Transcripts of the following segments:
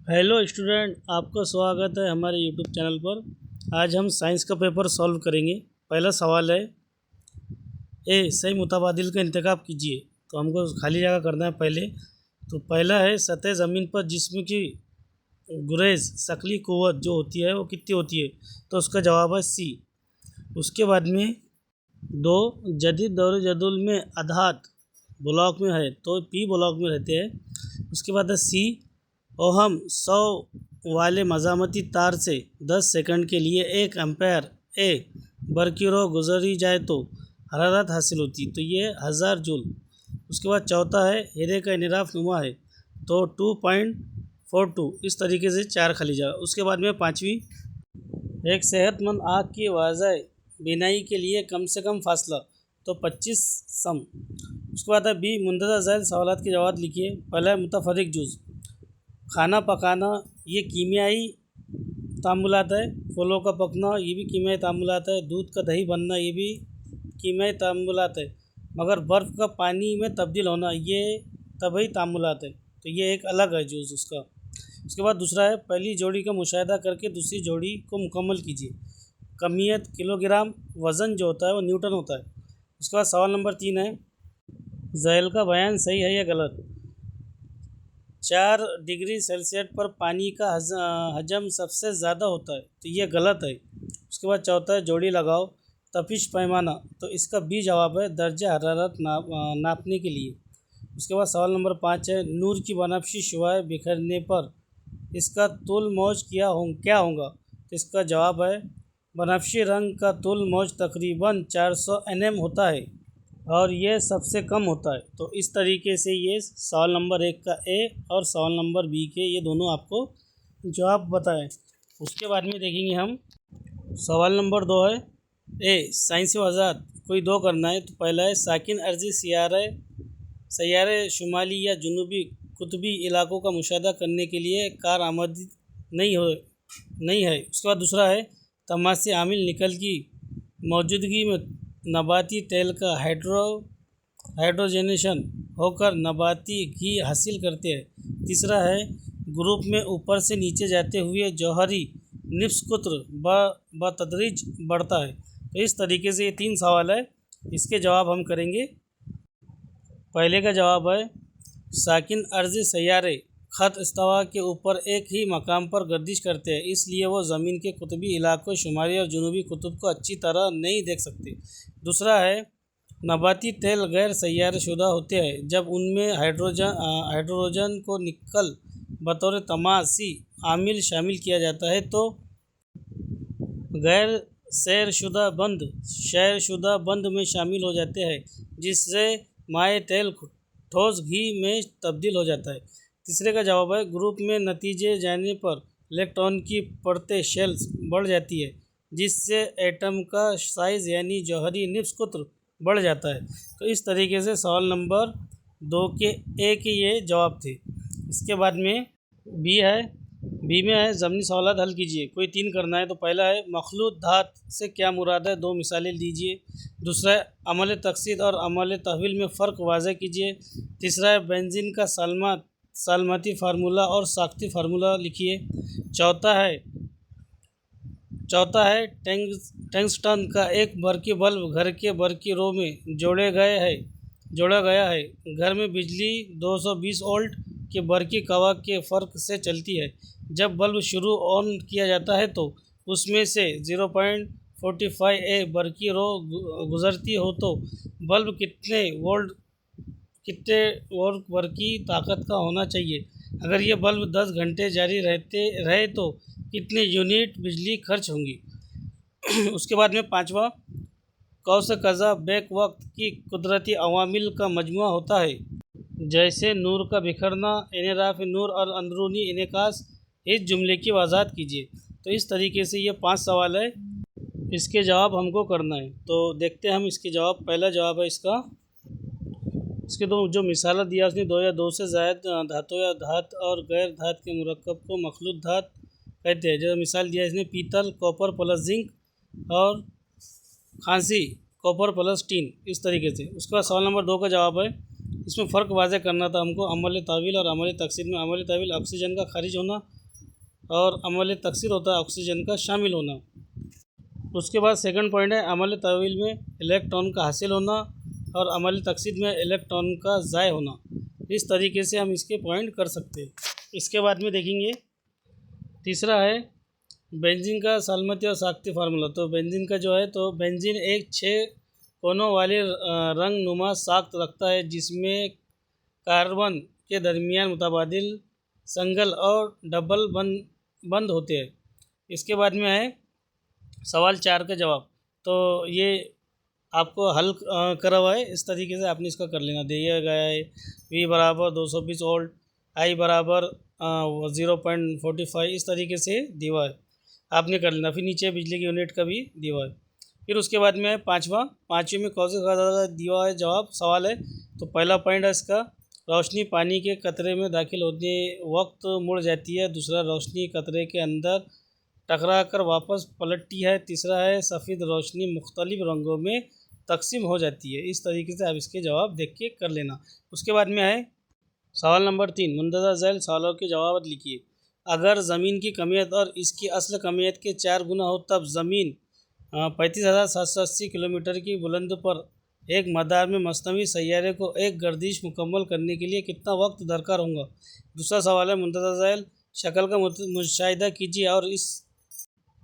Hello student, आपका स्वागत है हमारे यूट्यूब चैनल पर। आज हम साइंस का पेपर सॉल्व करेंगे। पहला सवाल है, ए सही मुताबादिल का इंतखाब कीजिए। तो हमको खाली जगह करना है पहले। तो पहला है, सतह ज़मीन पर जिस्म की गुरेज शकली क़ुव्वत जो होती है वो कितनी होती है। तो उसका जवाब है सी। उसके बाद में दो, जदीद दौर जदुल में अधात ब्लॉक में है तो पी ब्लॉक में रहते हैं। उसके बाद है सी, ओहम 100 वाले मज़ामती तार से 10 सेकंड के लिए 1 एम्पेयर ए बरक़ी गुजरी जाए तो हरारत हासिल होती, तो ये 1000 जूल। उसके बाद चौथा है, हीरे का इनराफ नुमा है तो 2.42। इस तरीके से 4 खाली जगह। उसके बाद में पाँचवीं, एक सेहतमंद आँख की वाज़ह बीनाई के लिए कम से कम फासला तो 25 सम। उसके बाद है बी, मुंदरजा झैल सवालात के जवाब लिखिए। पहला है मुतफर्रिक जुज़, खाना पकाना ये कीमियाई तामुलात है। फलों का पकना ये भी कीमियाई तामुलात है। दूध का दही बनना ये भी कीमियाई तामुलात है। मगर बर्फ़ का पानी में तब्दील होना ये तबई तामुलात है, तो ये एक अलग है जूज़ उसका। उसके बाद दूसरा है, पहली जोड़ी का मुशाहिदा करके दूसरी जोड़ी को मुकम्मल कीजिए। कमियत किलोग्राम, वज़न जो होता है वो न्यूटन होता है। उसके बाद सवाल नंबर 3 है, झैल का बयान सही है या गलत। 4 डिग्री सेल्सियस पर पानी का हजम सबसे ज़्यादा होता है, तो ये गलत है। उसके बाद चौथा है, जोड़ी लगाओ तपिश पैमाना, तो इसका बी जवाब है, दर्जा हरारत नापने के लिए। उसके बाद सवाल नंबर 5 है, नूर की बनाफशी शुआएं बिखरने पर इसका तुल मौज क्या होगा। तो इसका जवाब है, बनाफशी रंग का तुल मौज तकरीबन 400 nm होता है और ये सबसे कम होता है। तो इस तरीके से ये सवाल नंबर 1 का ए और सवाल नंबर बी के ये दोनों आपको जवाब बताएं। उसके बाद में देखेंगे हम सवाल नंबर 2 है, ए साइंसी वजात कोई दो करना है। तो पहला है, साकिन अर्जी सैयारे शुमाली या जुनूबी कुतबी इलाकों का मुशाहदा करने के लिए कारआमद नहीं है। उसके बाद दूसरा है, तमासी आमिल निकल की मौजूदगी में नबाती तेल का हाइड्रोजनेशन होकर नबाती घी हासिल करते हैं। तीसरा है, ग्रुप में ऊपर से नीचे जाते हुए जौहरी निस्बकुत्र बतदरीज बढ़ता है। तो इस तरीके से ये 3 सवाल है, इसके जवाब हम करेंगे। पहले का जवाब है, साकिन अर्ज़ी सैयारे ख़त इस्तवा के ऊपर एक ही मकाम पर गर्दिश करते हैं, इसलिए वो ज़मीन के कुतुबी इलाकों शुमाली और जुनूबी कुतुब को अच्छी तरह नहीं देख सकते। दूसरा है, नबाती तेल गैर सैयारे शुदा होते हैं जब उनमें हाइड्रोजन को निकल बतौर तमासी आमिल शामिल किया जाता है, तो गैर शैरशुदा बंद में शामिल हो जाते हैं, जिससे माए तेल ठोस घी में तब्दील हो जाता है। तीसरे का जवाब है, ग्रुप में नतीजे जाने पर इलेक्ट्रॉन की परतें शेल्स बढ़ जाती है, जिससे एटम का साइज़ यानी जौहरी निस्बकुत्र बढ़ जाता है। तो इस तरीके से सवाल नंबर 2 के ए के ये जवाब थे। इसके बाद में बी है, बी में है, ज़मनी सवालात हल कीजिए। कोई 3 करना है। तो पहला है, मखलूत धात से क्या मुराद है, 2 मिसालें दीजिए। दूसरा है, अमल तकसीद और अमल तहवील में फ़र्क वाज़ह कीजिए। तीसरा है, बेंजीन का सालमती फार्मूला और साख्ती फार्मूला लिखिए। चौथा है, टंगस्टन का एक बरकी बल्ब घर के बरकी रो में जोड़ा गया है। घर में बिजली 220 वोल्ट के बरकी कवा के फ़र्क से चलती है। जब बल्ब शुरू ऑन किया जाता है तो उसमें से 0.45 ए बरकी रो गुजरती हो, तो बल्ब कितने वोल्ट बरकी ताकत का होना चाहिए। अगर ये बल्ब 10 घंटे जारी रहे तो कितने यूनिट बिजली खर्च होंगी। उसके बाद में 5वां, कौस कज़ा बैक वक्त की कुदरती अवामिल का मजमुआ होता है, जैसे नूर का बिखरना, इनराफ नूर और अंदरूनी इनेकास। इस जुमले की वजाहत कीजिए। तो इस तरीके से ये 5 सवाल है, इसके जवाब हमको करना है। तो देखते हैं हम इसके जवाब। पहला जवाब है इसका, इसके जो मिसाल दिया उसने 2 या 2 से ज़्यादा धातों या धात और गैर धात के मुरक्कब को मखलूत धात कहते हैं। जो मिसाल दिया इसने, पीतल कॉपर प्लस जिंक और खांसी कॉपर प्लस टीन, इस तरीके से। उसके बाद सवाल नंबर 2 का जवाब है, इसमें फ़र्क वाज़ह करना था हमको अमल तावील और अमल तकसीर में। अमल तावील ऑक्सीजन का खारिज होना और अम्ल तकसीर होता है ऑक्सीजन का शामिल होना। उसके बाद सेकंड पॉइंट है अम्ल तवील में इलेक्ट्रॉन का हासिल होना और अम्ल तकसीर में इलेक्ट्रॉन का ज़ाय होना। इस तरीके से हम इसके पॉइंट कर सकते हैं। इसके बाद में देखेंगे तीसरा है बेंजीन का साल्मती और साख्ती फार्मूला। तो बेंजीन का जो है तो बेंजीन एक 6 कोनों वाले रंग नुमा साख्त रखता है जिसमें कार्बन के दरमियान मुतबादिल संगल और डबल बंद होते हैं। इसके बाद में है सवाल 4 का जवाब। तो ये आपको हल करा हुआ है, इस तरीके से आपने इसका कर लेना। दिया गया है V बराबर 220 वोल्ट, I बराबर 0.45 इस तरीके से दिया हुआ है, आपने कर लेना। फिर नीचे बिजली की यूनिट का भी दिया हुआ है। फिर उसके बाद में पाँचवीं में कौन सा दिया हुआ है जवाब सवाल है। तो पहला पॉइंट है इसका रोशनी पानी के कतरे में दाखिल होते वक्त मुड़ जाती है। दूसरा रोशनी कतरे के अंदर टकरा कर वापस पलटती है। तीसरा है सफ़ेद रोशनी मुख्तलिफ रंगों में तकसीम हो जाती है। इस तरीके से आप इसके जवाब देख के कर लेना। उसके बाद में है सवाल नंबर 3 मुंदरजा झैल सवालों के जवाब लिखिए। अगर ज़मीन की कमियत और इसकी असल कमियत के 4 गुना हो तब ज़मीन 35,780 किलोमीटर की बुलंद पर एक मदार में मसनवी सैयारे को एक गर्दिश मुकम्मल करने के लिए कितना वक्त दरकार होगा। दूसरा सवाल है मुंदरजा झैल शक्ल का मुशाहिदा कीजिए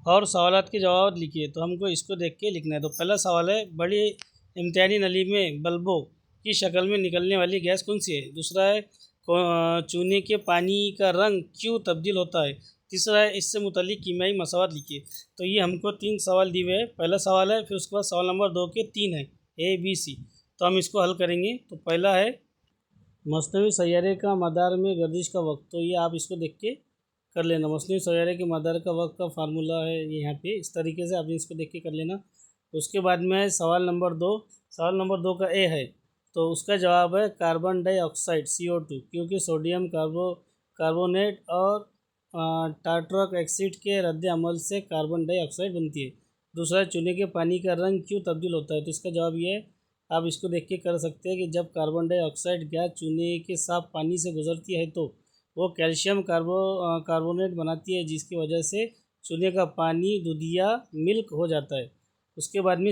और सवालात के जवाब लिखिए। तो हमको इसको देख के लिखना है। तो पहला सवाल है बड़ी इम्तिहानी नली में बल्बों की शक्ल में निकलने वाली गैस कौन सी है। दूसरा है चूने के पानी का रंग क्यों तब्दील होता है। तीसरा है इससे मुतल्लिक कीमियाई मसावत लिखिए। तो ये हमको 3 सवाल दिए हुए हैं। पहला सवाल है, फिर उसके बाद सवाल नंबर 2 के 3 है ABC। तो हम इसको हल करेंगे। तो पहला है मसनवी सैयारे का मदार में गर्दिश का वक्त। तो ये आप इसको देख के कर लेना। मसनवी सैयारे के मदार का वक्त का फार्मूला है ये यहाँ पे, इस तरीके से आपने इसको देख के कर लेना। उसके बाद में है सवाल नंबर 2। सवाल नंबर 2 का ए है तो उसका जवाब है कार्बन डाइऑक्साइड CO2, क्योंकि सोडियम कार्बोनेट और टार्टरिक एसिड के रद्द अमल से कार्बन डाइऑक्साइड बनती है। दूसरा चूने के पानी का रंग क्यों तब्दील होता है। तो इसका जवाब ये है, आप इसको देख के कर सकते हैं कि जब कार्बन डाइऑक्साइड गैस चूने के साफ पानी से गुजरती है तो वो कैल्शियम कार्बोनेट बनाती है, जिसकी वजह से चूने का पानी दूधिया मिल्क हो जाता है। उसके बाद में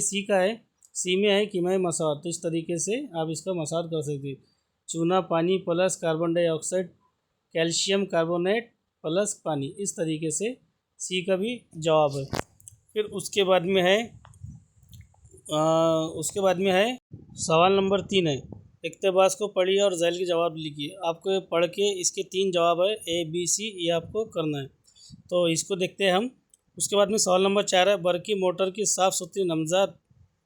सी में है कीमियाई मसावत। तो इस तरीके से आप इसका मसावत कर सकते हैं। चूना पानी plus carbon dioxide calcium carbonate plus पानी, इस तरीके से सी का भी जवाब है। फिर उसके बाद में है सवाल नंबर 3 है इक़्तिबास को पढ़िए और झैल के जवाब लिखिए। आपको पढ़ के इसके 3 जवाब है ABC, ये आपको करना है। तो इसको देखते हैं हम। उसके बाद में सवाल नंबर 4 है बरकी मोटर की साफ़ सुथरी नमज़द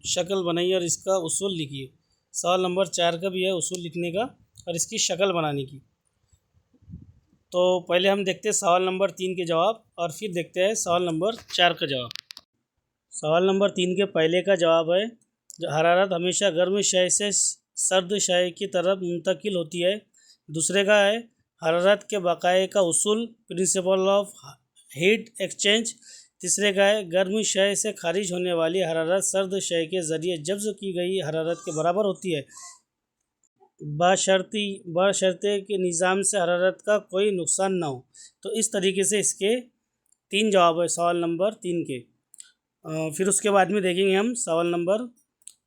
शक्ल बनाइए और इसका उसूल लिखिए। सवाल नंबर 4 का भी है उसूल लिखने का और इसकी शक्ल बनाने की। तो पहले हम देखते हैं सवाल नंबर 3 के जवाब और फिर देखते हैं सवाल नंबर 4 का जवाब। सवाल नंबर 3 के पहले का जवाब है हरारत हमेशा गर्म शय से सर्द शय की तरफ मुंतकिल होती है। दूसरे का है हरारत के बकाए का उसूल प्रिंसिपल ऑफ हीट एक्सचेंज। तीसरे का है गर्म शय से खारिज होने वाली हरारत सर्द शय के ज़रिए जब्ज़ की गई हरारत के बराबर होती है बशर्ते के निज़ाम से हरारत का कोई नुकसान ना हो। तो इस तरीके से इसके 3 जवाब है सवाल नंबर 3 के। फिर उसके बाद में देखेंगे हम सवाल नंबर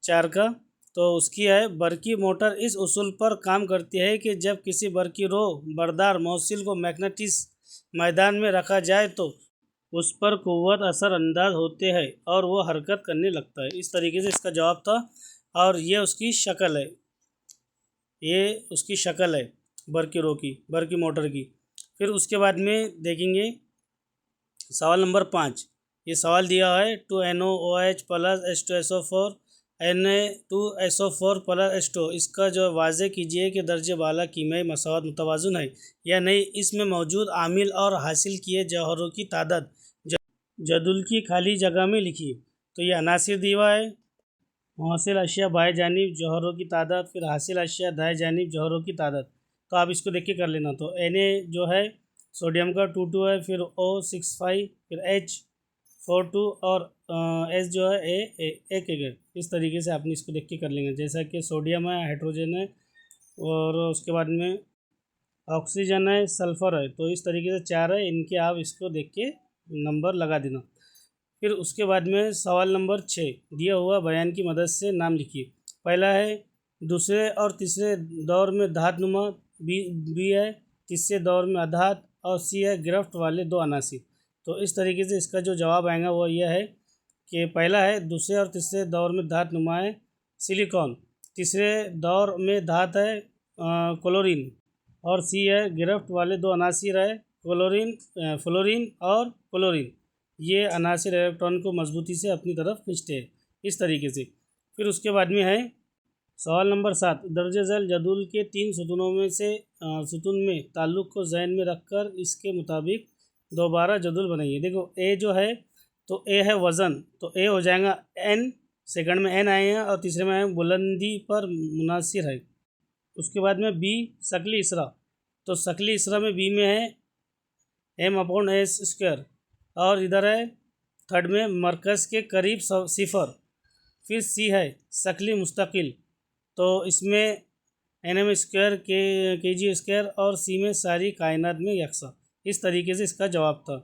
4 का। तो उसकी है बरकी मोटर इस उसूल पर काम करती है कि जब किसी बरकी रो बरदार मौसिल को मैग्नेटिस मैदान में रखा जाए तो उस पर कुव्वत असर अंदाज होते हैं और वो हरकत करने लगता है। इस तरीके से इसका जवाब था और ये उसकी शक्ल है, बरकी मोटर की। फिर उसके बाद में देखेंगे सवाल नंबर 5। ये सवाल दिया है 2NOOH plus H2SO4 Na2SO4 plus H2। इसका जो वाज़े कीजिए कि दर्जे वाला कीमियाई मसावत मुतवाज़न है या नहीं। इसमें मौजूद आमिल और हासिल किए जौहरों की तादाद जदुल की खाली जगह में लिखिए। तो ये अनासिर दिया है, हासिल अशिया बाएं जानिब जौहरों की तादाद, फिर हासिल अशिया दाएं जानिब जौहरों की तादाद। तो आप इसको देख के कर लेना। तो Na जो है सोडियम का 22 है, फिर O65, फिर H42 और S जो है एक है। इस तरीके से आपने इसको देख के कर लेंगे। जैसा कि सोडियम है, हाइड्रोजन है और उसके बाद में ऑक्सीजन है, सल्फ़र है। तो इस तरीके से 4 है, इनके आप इसको देख के नंबर लगा देना। फिर उसके बाद में सवाल नंबर 6, दिया हुआ बयान की मदद से नाम लिखिए। पहला है दूसरे और तीसरे दौर में धातुनुमा, बी है तीसरे दौर में अधात, और सी है गिरफ्त वाले 2 अनासिर। तो इस तरीके से इसका जो जवाब आएगा वो यह है कि पहला है दूसरे और तीसरे दौर में धातुनुमा है सिलिकॉन, तीसरे दौर में धात है क्लोरीन, और सी है गिरफ्त वाले 2 अनासिर है फ्लोरीन और क्लोरीन। ये अनासिर इलेक्ट्रॉन को मजबूती से अपनी तरफ खींचते हैं इस तरीके से। फिर उसके बाद में है सवाल नंबर 7, दर्ज झैल जदूल के 3 सुतून में ताल्लुक़ को ज़हन में रखकर इसके मुताबिक दोबारा जदूल बनाइए। देखो ए जो है तो ए है वज़न, तो ए हो जाएगा एन, सेकंड में एन आए हैं, और तीसरे में आए बुलंदी पर मुनासिर है। उसके बाद में बी शकली इसरा, तो शकली इसरा में बी में है m/s², और इधर है थर्ड में मरकज़ के करीब सिफर। फिर सी है शकली मुस्तकिल, तो इसमें nm² kg², और सी में सारी कायनात में यकसा। इस तरीके से इसका जवाब था।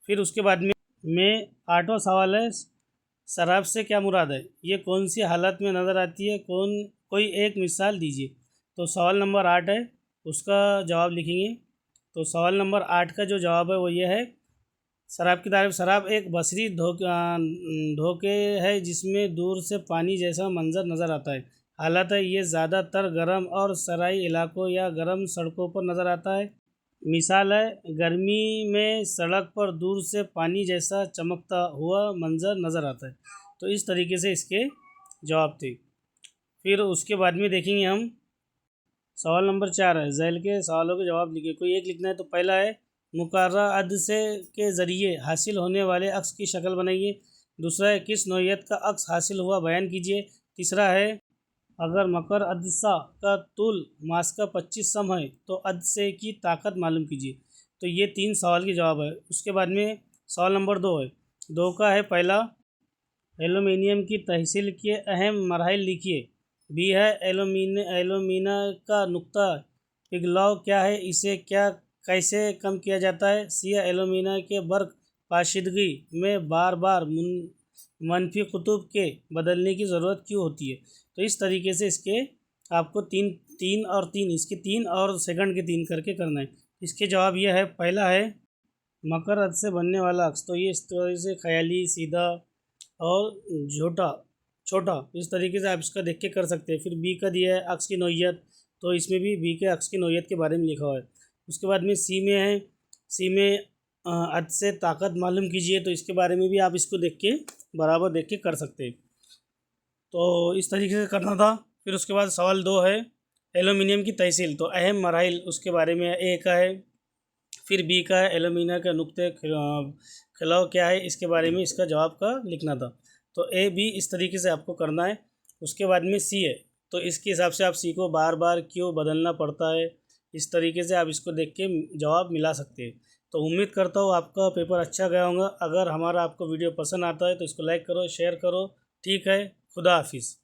फिर उसके बाद में 8वां सवाल है शराब से क्या मुराद है, ये कौन सी हालत में नज़र आती है, कोई एक मिसाल दीजिए। तो सवाल नंबर 8 है, उसका जवाब लिखेंगे। तो सवाल नंबर 8 का जो जवाब है वो ये है, शराब की तारीफ। शराब एक बसरी धोखे है जिसमें दूर से पानी जैसा मंजर नज़र आता है। हालत है ये ज़्यादातर गर्म और सराई इलाकों या गर्म सड़कों पर नज़र आता है। मिसाल है गर्मी में सड़क पर दूर से पानी जैसा चमकता हुआ मंजर नज़र आता है। तो इस तरीके से इसके जवाब थे। फिर उसके बाद में देखेंगे हम सवाल नंबर 4 है, झैल के सवालों के जवाब लिखिए। कोई एक लिखना है। तो पहला है मुकर्रर अद से के ज़रिए हासिल होने वाले अक्स की शक्ल बनाइए। दूसरा है किस नौइयत का अक्स हासिल हुआ बयान कीजिए। तीसरा है अगर मकर अदसा का तुल मास का 25 सम है तो अदसे की ताकत मालूम कीजिए। तो ये 3 सवाल के जवाब है। उसके बाद में सवाल नंबर 2 है। 2 का है पहला एल्यूमीनियम की तहसील के अहम मराहिल लिखिए। बी है एल्यूमिना का नुक्ता पिघलाव क्या है, इसे कैसे कम किया जाता है। सी है एल्यूमिना के बर्क पाशीदगी में बार बार मनफी कुतुब के बदलने की ज़रूरत क्यों होती है। तो इस तरीके से इसके आपको तीन इसके 3 और सेकंड के 3 करके करना है। इसके जवाब ये है, पहला है मकर अद से बनने वाला अक्स, तो ये इस तरह से ख्याली, सीधा और छोटा इस तरीके से आप इसका देख के कर सकते हैं। फिर बी का दिया है अक्स की नौइयत, तो इसमें भी बी के अक्स की नौइयत के बारे में लिखा हुआ है। उसके बाद में सी में है, सी में अद से ताकत मालूम कीजिए, तो इसके बारे में भी आप इसको देख के बराबर देख के कर सकते हैं। तो इस तरीके से करना था। फिर उसके बाद सवाल 2 है एल्यूमिनियम की तहसील, तो अहम मराहिल उसके बारे में ए का है। फिर बी का है एल्यूमिना के नुक्ते खिलाव क्या है, इसके बारे में इसका जवाब का लिखना था। तो ए बी इस तरीके से आपको करना है। उसके बाद में सी है, तो इसके हिसाब से आप सी को बार बार क्यों बदलना पड़ता है, इस तरीके से आप इसको देख के जवाब मिला सकते हैं। तो उम्मीद करता हूँ आपका पेपर अच्छा गया होगा। अगर हमारा आपको वीडियो पसंद आता है तो इसको लाइक करो, शेयर करो। ठीक है, खुदा हाफिज़।